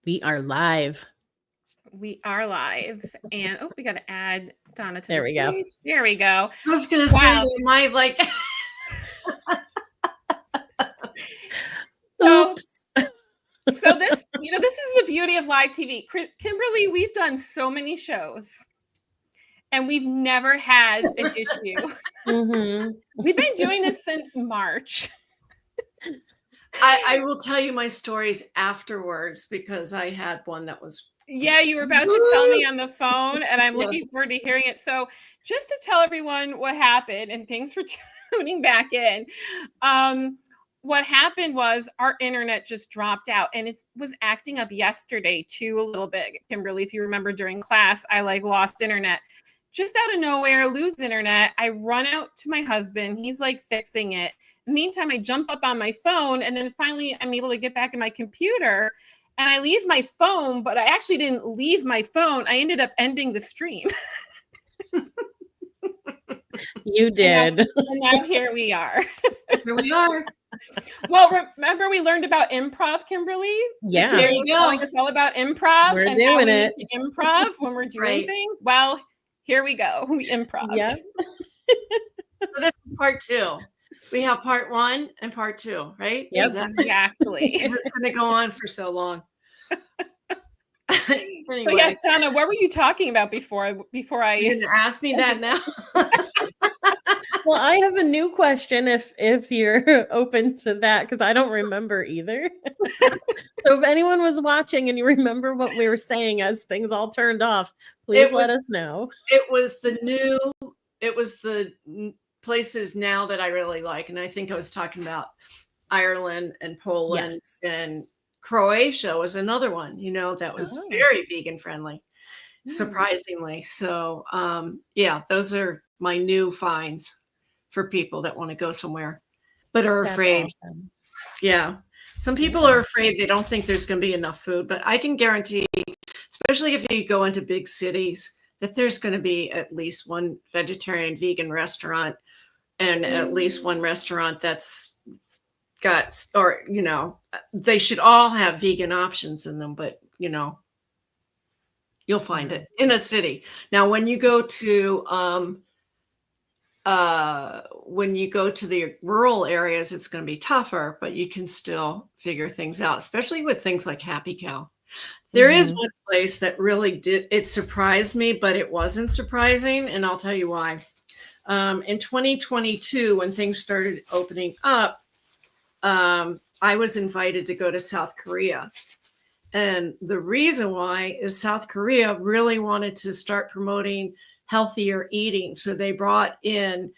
We are live. We are live. And we got to add Donna to There the we go. stage. There we go. I was going to say, am I like... Oops. So this, this is the beauty of live TV. Kimberly, we've done so many shows and we've never had an issue. Mm-hmm. We've been doing this since March. I will tell you my stories afterwards because I had one that was... Yeah, you were about to tell me on the phone and I'm looking forward to hearing it. So just to tell everyone what happened, and thanks for tuning back in. What happened was our internet just dropped out, and it was acting up yesterday too a little bit. Kimberly, if you remember during class, I lost internet. Just out of nowhere, lose internet. I run out to my husband. He's fixing it. Meantime, I jump up on my phone, and then finally I'm able to get back in my computer, and I leave my phone, but I actually didn't leave my phone. I ended up ending the stream. You did. And now here we are. Here we are. Well, remember we learned about improv, Kimberly? Yeah. There you go. Telling us all about improv. We're and doing how we it. need to improv when we're doing things. Well, here we go. We improv. Yeah. So this is part 2. We have part 1 and part 2, right? Yep. Exactly. Because it's going to go on for so long. Anyway, So yes, Donna, what were you talking about before I? You're going to ask me that now? Well, I have a new question if you're open to that, because I don't remember either. So if anyone was watching and you remember what we were saying as things all turned off, please let us know. It was the places now that I really like. And I think I was talking about Ireland and Poland, and Croatia was another one, that was very vegan friendly, surprisingly. So those are my new finds for people that want to go somewhere but are afraid. Awesome. Yeah. Some people are afraid. They don't think there's going to be enough food, but I can guarantee, especially if you go into big cities, that there's going to be at least one vegetarian vegan restaurant and at least one restaurant that's got, or, they should all have vegan options in them, but, you'll find it in a city. Now, when you go to the rural areas, it's going to be tougher, but you can still figure things out, especially with things like Happy Cow. There is one place that really it surprised me, but it wasn't surprising. And I'll tell you why. In 2022, when things started opening up, I was invited to go to South Korea. And the reason why is South Korea really wanted to start promoting healthier eating. So they brought in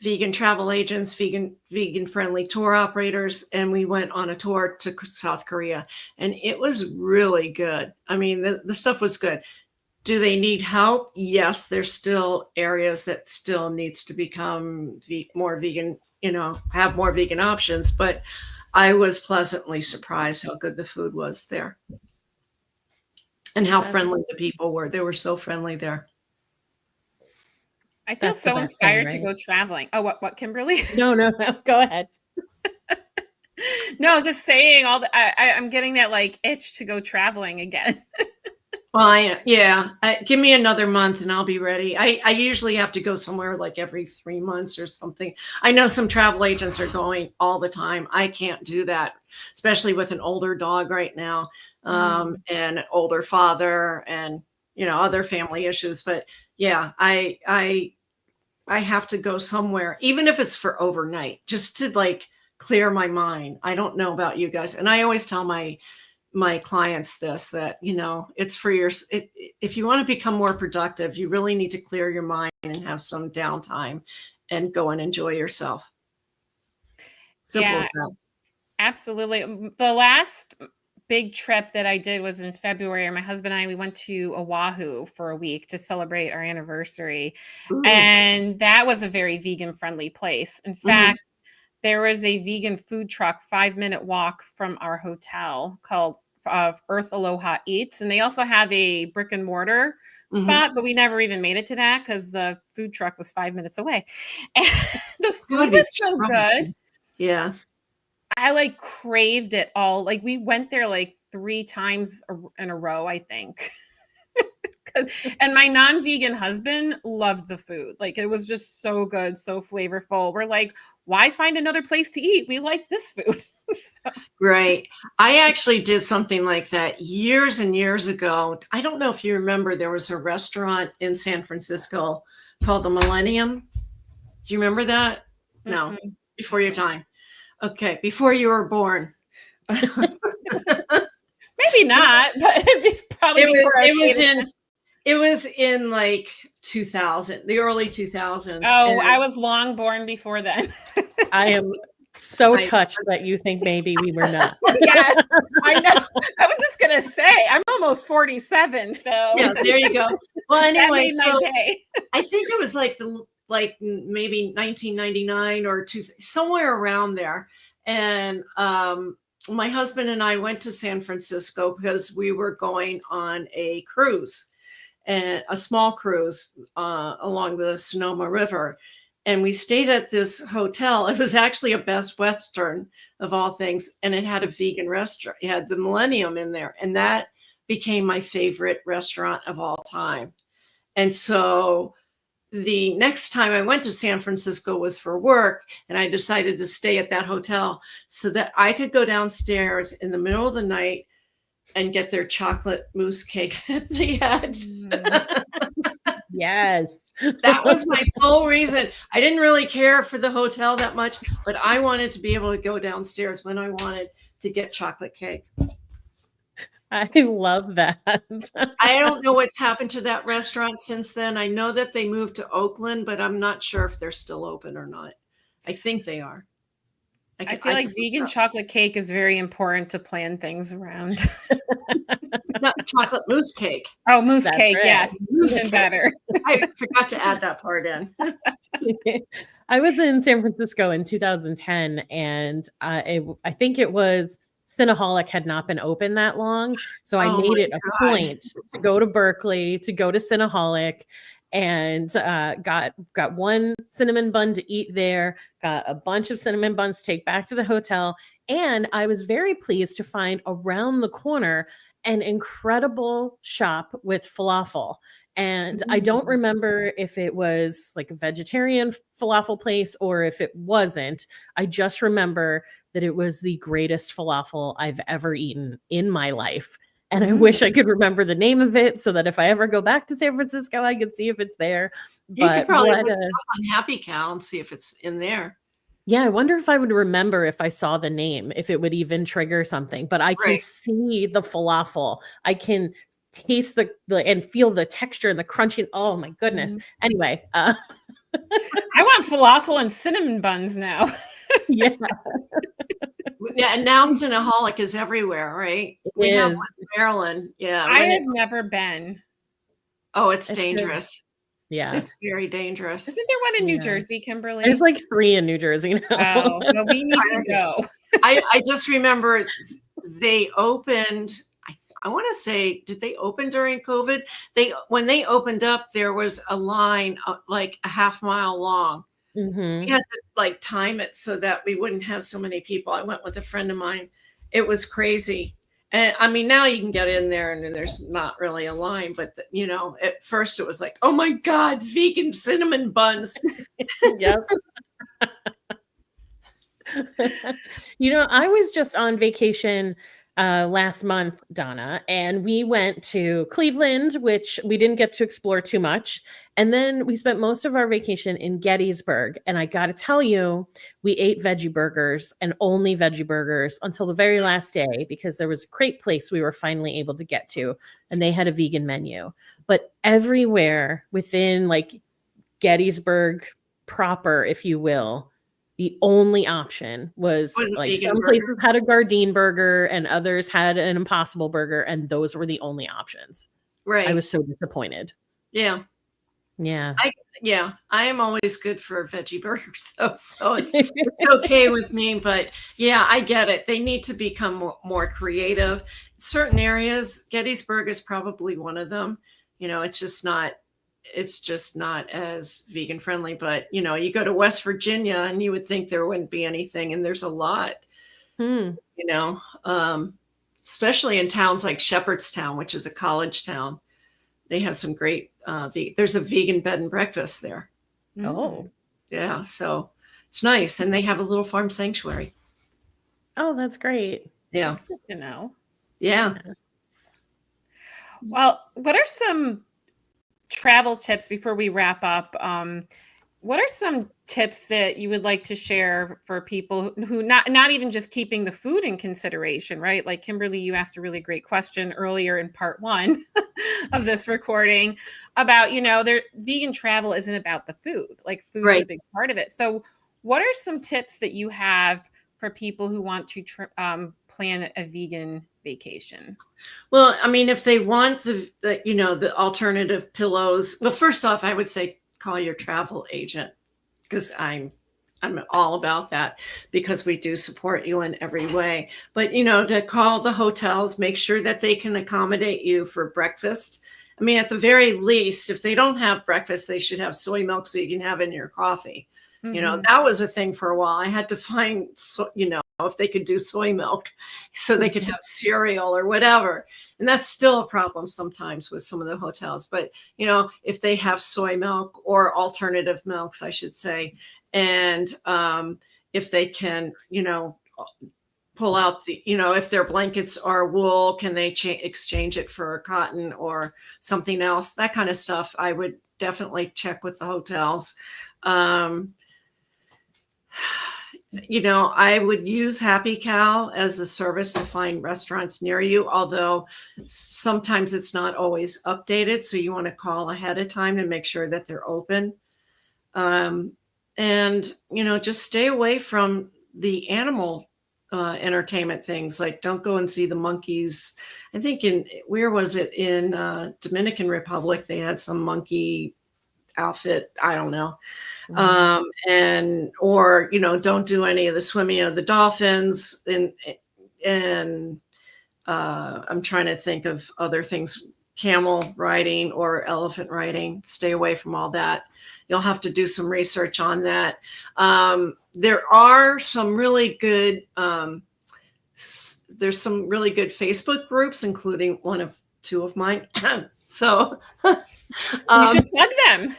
vegan travel agents, vegan friendly tour operators, and we went on a tour to South Korea, and it was really good. I mean, the stuff was good. Do they need help? Yes, there's still areas that still needs to become more vegan, have more vegan options, but I was pleasantly surprised how good the food was there and how friendly the people were. They were so friendly there. I feel so inspired to go traveling. Oh, what, Kimberly? No. Go ahead. No, I was just saying I'm getting that itch to go traveling again. Well, give me another month and I'll be ready. I usually have to go somewhere every 3 months or something. I know some travel agents are going all the time. I can't do that, especially with an older dog right now, and an older father and, other family issues. But yeah, I have to go somewhere, even if it's for overnight, just to clear my mind. I don't know about you guys. And I always tell my clients this, that, it's for if you want to become more productive, you really need to clear your mind and have some downtime and go and enjoy yourself. Simple as that. Absolutely. The last big trip that I did was in February. My husband and I, we went to Oahu for a week to celebrate our anniversary. Ooh. And that was a very vegan friendly place. In fact, there was a vegan food truck 5-minute walk from our hotel called Earth Aloha Eats. And they also have a brick and mortar spot, but we never even made it to that because the food truck was 5 minutes away. And the food was so good. Yeah. I craved it all. We went there 3 times in a row, I think. And my non-vegan husband loved the food. Like, it was just so good, so flavorful. We're like, why find another place to eat? We like this food. So, Right. I actually did something like that years and years ago. I don't know if you remember, there was a restaurant in San Francisco called the Millennium. Do you remember that? No, mhm. before your time. Okay, before you were born. Maybe not, but probably before I paid it was in like 2000, the early 2000s. Oh, and I was long born before then. I am so I- touched that you think maybe we were not. Yes, I know. I was just gonna say I'm almost 47, so yeah, there you go. Well, that anyway, made my so day. I think it was like maybe 1999 or somewhere around there. And my husband and I went to San Francisco because we were going on a cruise, and a small cruise along the Sonoma River. And we stayed at this hotel. It was actually a Best Western of all things, and it had a vegan restaurant. It had the Millennium in there, and that became my favorite restaurant of all time. And so the next time I went to San Francisco was for work, and I decided to stay at that hotel so that I could go downstairs in the middle of the night and get their chocolate mousse cake that they had. Yes. That was my sole reason. I didn't really care for the hotel that much, but I wanted to be able to go downstairs when I wanted to get chocolate cake. I love that. I don't know what's happened to that restaurant since then. I know that they moved to Oakland, but I'm not sure if they're still open or not. I think they are. I feel like vegan chocolate cake is very important to plan things around. Not chocolate mousse cake. Oh, mousse That's cake, right. yes, Mousse even cake. better. I forgot to add that part in. I was in San Francisco in 2010, and I think it was Cinnaholic had not been open that long. So I Oh made my it a God. point to go to Berkeley, to go to Cinnaholic, and got one cinnamon bun to eat there, got a bunch of cinnamon buns to take back to the hotel. And I was very pleased to find around the corner an incredible shop with falafel. And I don't remember if it was like a vegetarian falafel place or if it wasn't. I just remember that it was the greatest falafel I've ever eaten in my life. And I wish I could remember the name of it so that if I ever go back to San Francisco, I could see if it's there. You could But probably what look a- it up on Happy Cow and see if it's in there. yeah, I wonder if I would remember if I saw the name, if it would even trigger something. But I can Right. see the falafel. I can taste the and feel the texture and the crunching. Oh my goodness. Anyway, I want falafel and cinnamon buns now. yeah, Yeah, and now Cinnaholic is everywhere, right? We have is. one in Maryland. Yeah. I when have it- never been. oh, it's It's good. dangerous. Yeah. It's very dangerous. Isn't there one in New Yeah. Jersey, Kimberly? There's like 3 in New Jersey now. Oh, well, we need to go. I just remember they opened. I want to say, did they open during COVID? When they opened up, there was a line like a half mile long. Mhm. We had to like time it so that we wouldn't have so many people. I went with a friend of mine. It was crazy. And I mean, now you can get in there and there's not really a line, but at first it was like, oh my God, vegan cinnamon buns. Yep. I was just on vacation last month, Donna, and we went to Cleveland, which we didn't get to explore too much. And then we spent most of our vacation in Gettysburg. And I got to tell you, we ate veggie burgers and only veggie burgers until the very last day because there was a great place we were finally able to get to, and they had a vegan menu. But everywhere within like Gettysburg proper, if you will, the only option was Was a like vegan some burger. places had a Gardein burger and others had an Impossible burger, and those were the only options. Right. I was so disappointed. Yeah. Yeah. Yeah. I am always good for a veggie burger though. So it's okay with me, but yeah, I get it. They need to become more creative. Certain areas, Gettysburg is probably one of them. It's just not as vegan friendly, but you go to West Virginia and you would think there wouldn't be anything, and there's a lot, Hmm. especially in towns like Shepherdstown, which is a college town. They have some great, there's a vegan bed and breakfast there. Oh. Yeah, so it's nice. And they have a little farm sanctuary. Oh, that's great. Yeah. That's good to know. Yeah. Well, what are some travel tips before we wrap up? What are some tips that you would like to share for people who not even just keeping the food in consideration, right? Like Kimberly, you asked a really great question earlier in part 1 of this recording about, their vegan travel isn't about the food. Like food is a big part of it. So what are some tips that you have for people who want to plan a vegan vacation? Well, I mean, if they want the alternative pillows, well, first off, I would say call your travel agent, because I'm all about that, because we do support you in every way. But, to call the hotels, make sure that they can accommodate you for breakfast. I mean, at the very least, if they don't have breakfast, they should have soy milk so you can have in your coffee. That was a thing for a while. I had to find, if they could do soy milk so they could have cereal or whatever. And that's still a problem sometimes with some of the hotels. But, if they have soy milk or alternative milks, I should say, and if they can, pull out if their blankets are wool, can they exchange it for cotton or something else? That kind of stuff, I would definitely check with the hotels. I would use Happy Cow as a service to find restaurants near you, although sometimes it's not always updated. So you want to call ahead of time to make sure that they're open. And, just stay away from the animal entertainment things. Like, don't go and see the monkeys. I think where was it? In Dominican Republic, they had some monkey outfit. I don't know. Or don't do any of the swimming of the dolphins, and I'm trying to think of other things, camel riding or elephant riding. Stay away from all that. You'll have to do some research on that. There are some really good there's some really good Facebook groups, including two of mine. So you should plug them.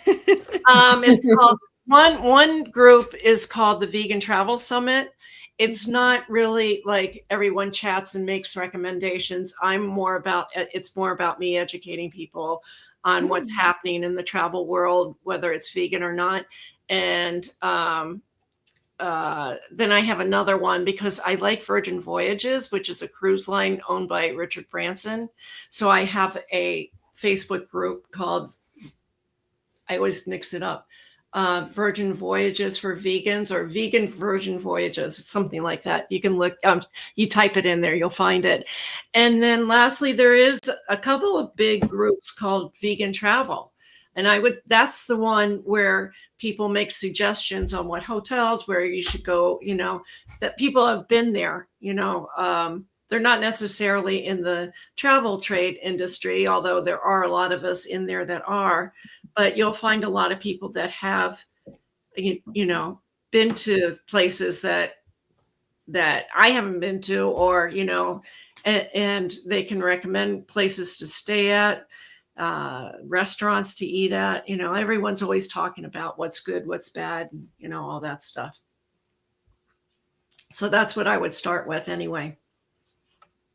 It's called one group is called the Vegan Travel Summit. It's not really like everyone chats and makes recommendations. It's more about me educating people on what's happening in the travel world, whether it's vegan or not. And then I have another one because I like Virgin Voyages, which is a cruise line owned by Richard Branson. So I have a Facebook group called, I always mix it up, Virgin Voyages for Vegans, or Vegan Virgin Voyages, something like that. You can look, you type it in there, you'll find it. And then lastly, there is a couple of big groups called Vegan Travel. And that's the one where people make suggestions on what hotels, where you should go, that people have been there, they're not necessarily in the travel trade industry, although there are a lot of us in there that are, but you'll find a lot of people that have, been to places that I haven't been to, or, and they can recommend places to stay at, restaurants to eat at. Everyone's always talking about what's good, what's bad, all that stuff. So that's what I would start with anyway.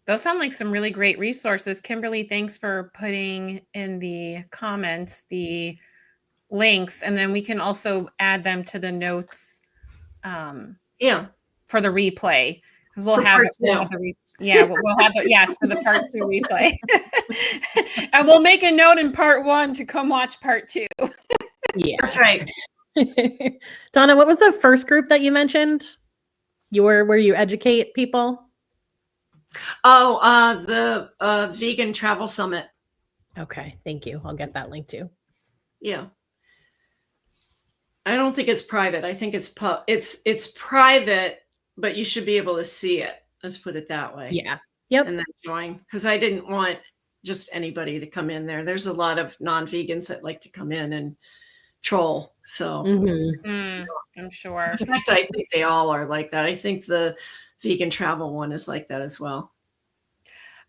Those sound like some really great resources. Kimberly, thanks for putting in the comments the links, and then we can also add them to the notes for the replay, because we'll have the yes, for the part 2 replay. And we'll make a note in part 1 to come watch part 2. Yeah, that's right. Donna, what was the first group that you mentioned? Where you educate people? Oh, the Vegan Travel Summit. Okay, thank you. I'll get that link too. Yeah. I don't think it's private. I think it's private, but you should be able to see it. Let's put it that way. Yeah. Yep. And then join, because I didn't want just anybody to come in there. There's a lot of non-vegans that like to come in and troll. So I'm sure. In fact, I think they all are like that. I think the Vegan Travel one is like that as well.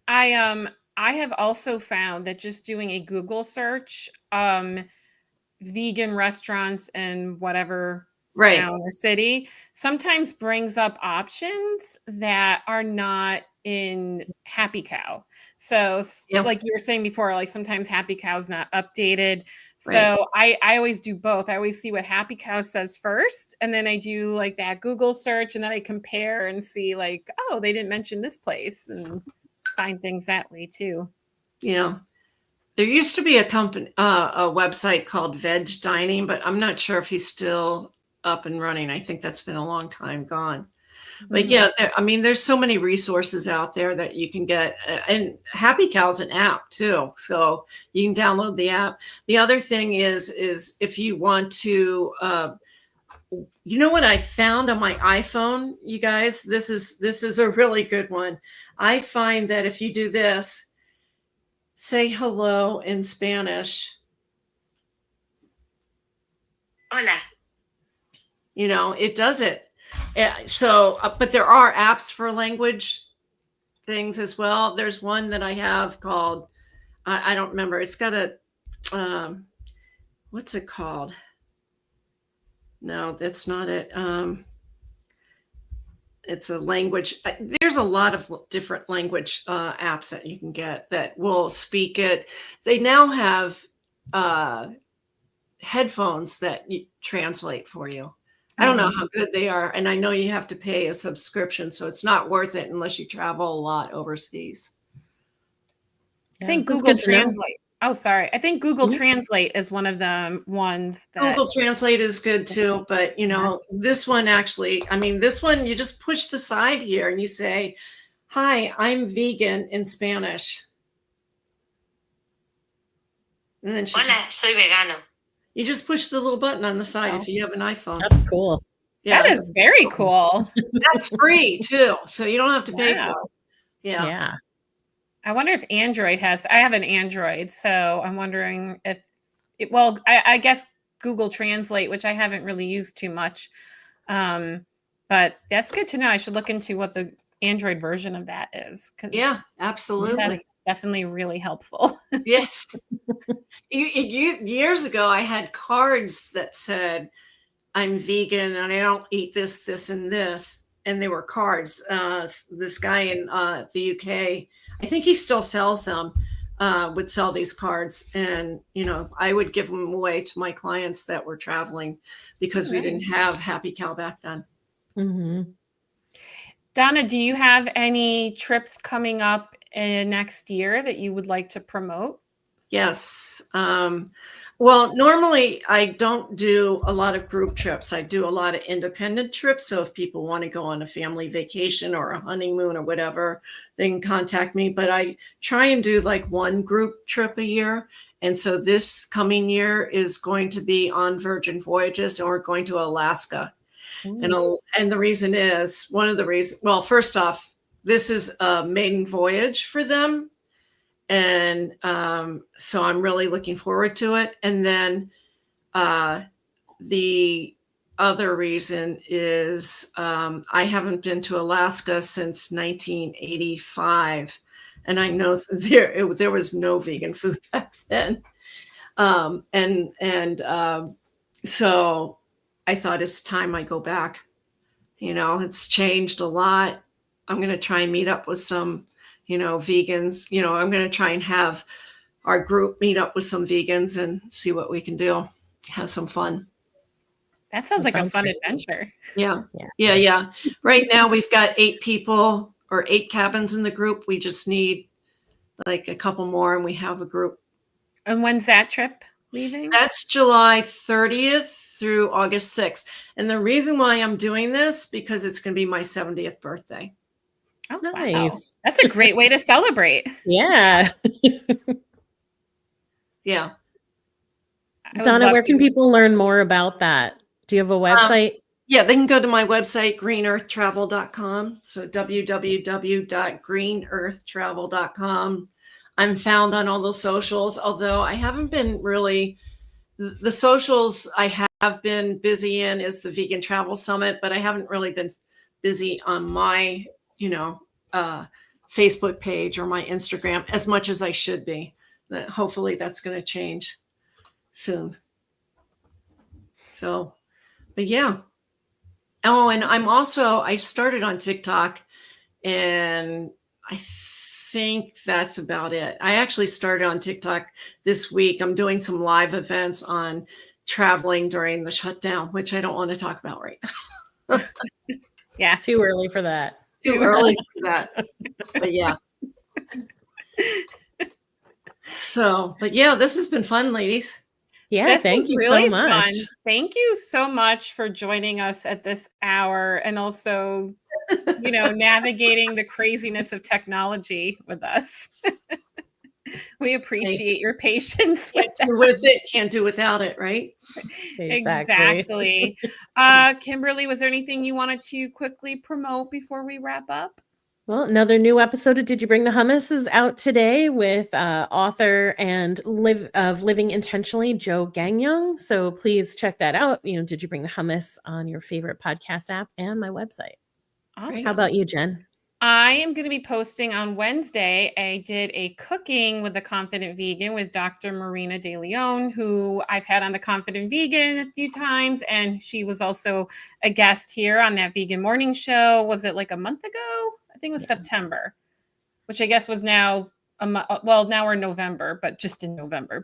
I have also found that just doing a Google search, vegan restaurants in whatever Right. town or city sometimes brings up options that are not in Happy Cow. So Yep. like you were saying before, like sometimes Happy Cow's not updated. Right. So I always do both. I always see what Happy Cow says first, and then I do like that Google search, and then I compare and see like, oh, they didn't mention this place, and find things that way too. Yeah. There used to be a company, a website called Veg Dining, but I'm not sure if he's still up and running. I think that's been a long time gone. But yeah, I mean, there's so many resources out there that you can get, and Happy Cow's an app too, so you can download the app. The other thing is if you want to, you know what I found on my iPhone, you guys, this is a really good one. I find that if you do this, say hello in Spanish. Hola. You know, it does it. So, but there are apps for language things as well. There's one that I have called, I don't remember. It's got a, what's it called? No, that's not it. It's a language. There's a lot of different language apps that you can get that will speak it. They now have headphones that translate for you. I don't know how good they are. And I know you have to pay a subscription, so it's not worth it unless you travel a lot overseas. I think that's Google good to know. Translate. Oh, sorry. I think Google Mhm. Translate is one of the ones that Google Translate is good too, but you know, this one actually, I mean, this one you just push the side here and you say, "Hi, I'm vegan" in Spanish. And then Hola, soy vegano. you just push the little button on the side Oh. if you have an iPhone. That's cool. Yeah, that is very cool. that's free too, so you don't have to pay Wow. for it. Yeah. Yeah. I wonder if Android has. I have an Android, so I'm wondering if it, well, I guess Google Translate, which I haven't really used too much. But that's good to know. I should look into what the Android version of that is. 'Cause Yeah, absolutely. that's definitely really helpful. Yes. Years ago, I had cards that said, "I'm vegan and I don't eat this, this, and this." And they were cards. This guy in the UK, I think he still sells them, would sell these cards. And, you know, I would give them away to my clients that were traveling because we didn't have Happy Cow back then. Mm-hmm. Donna, do you have any trips coming up next year that you would like to promote? Yes. Well, normally I don't do a lot of group trips. I do a lot of independent trips. So if people want to go on a family vacation or a honeymoon or whatever, they can contact me. But I try and do like one group trip a year. And so this coming year is going to be on Virgin Voyages, and we're going to Alaska. And the reason is one of the reasons, well, first off, this is a maiden voyage for them. And so I'm really looking forward to it. And then the other reason is I haven't been to Alaska since 1985. And I know there was no vegan food back then. So I thought it's time I go back. You know, it's changed a lot. I'm going to try and meet up with some, you know, vegans. You know, I'm going to try and have our group meet up with some vegans and see what we can do. Have some fun. That sounds like a fun great. adventure. Yeah. Right now we've got 8 people or 8 cabins in the group. We just need like a couple more and we have a group. And when's that trip leaving? That's July 30th through August 6th. And the reason why I'm doing this, because it's going to be my 70th birthday. Oh, Nice. wow. That's a great way to celebrate. Yeah. Yeah. I would Donna, love where to. can people learn more about that? Do you have a website? Yeah, they can go to my website, greenearthtravel.com. So www.greenearthtravel.com. I'm found on all the socials, although I haven't been really, the socials I have been busy in is the Vegan Travel Summit, but I haven't really been busy on my, Facebook page or my Instagram as much as I should be. That hopefully that's going to change soon. So, but yeah. Oh, and I started on TikTok, and I think that's about it. I actually started on TikTok this week. I'm doing some live events on traveling during the shutdown, which I don't want to talk about right now. Yeah. Too early for that. Too early for that. But yeah. So, but yeah, this has been fun, ladies. Yeah, This thank was you really so much. fun. Thank you so much for joining us at this hour, and also, navigating the craziness of technology with us. We appreciate your patience with that. With it, can't do without it, right? Exactly. Kimberly, was there anything you wanted to quickly promote before we wrap up? Well, another new episode of Did You Bring the Hummus is out today with author and Living Intentionally, Joe Gagnon. So please check that out. Did You Bring the Hummus on your favorite podcast app and my website. Awesome. How about you, Jen? I am going to be posting on Wednesday. I did a cooking with the Confident Vegan with Dr. Marina De Leon, who I've had on the Confident Vegan a few times. And she was also a guest here on that Vegan Morning Show. Was it like a month ago? I think it was September, which I guess was now, now we're November, but just in November.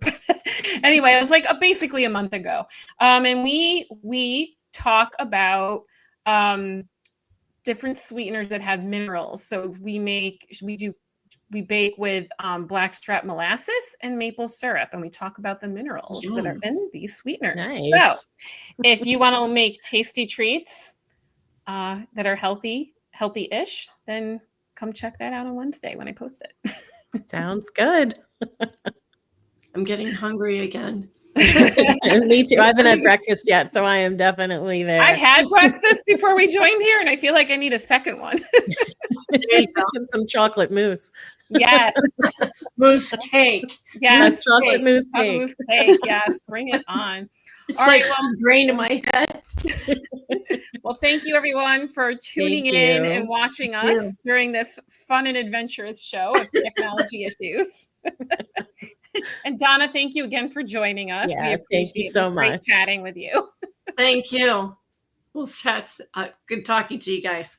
Anyway, it was like basically a month ago. And we talk about different sweeteners that have minerals. So we bake with blackstrap molasses and maple syrup, and we talk about the minerals that are in these sweeteners. Nice. So if you want to make tasty treats that are healthy-ish, then come check that out on Wednesday when I post it. Sounds good. I'm getting hungry again. Me too. I haven't had breakfast yet, so I am definitely there. I had breakfast before we joined here, and I feel like I need a second one. And some chocolate mousse. Yes. Mousse cake. Yes. Chocolate mousse cake. Mousse cake. Yes. Bring it on. It's All like right, a brain in my head. Well, thank you everyone for tuning in and watching us during this fun and adventurous show of technology issues. And Donna, thank you again for joining us. Yeah, we appreciate thank you so great much. chatting with you. Thank you. Well, that's good talking to you guys.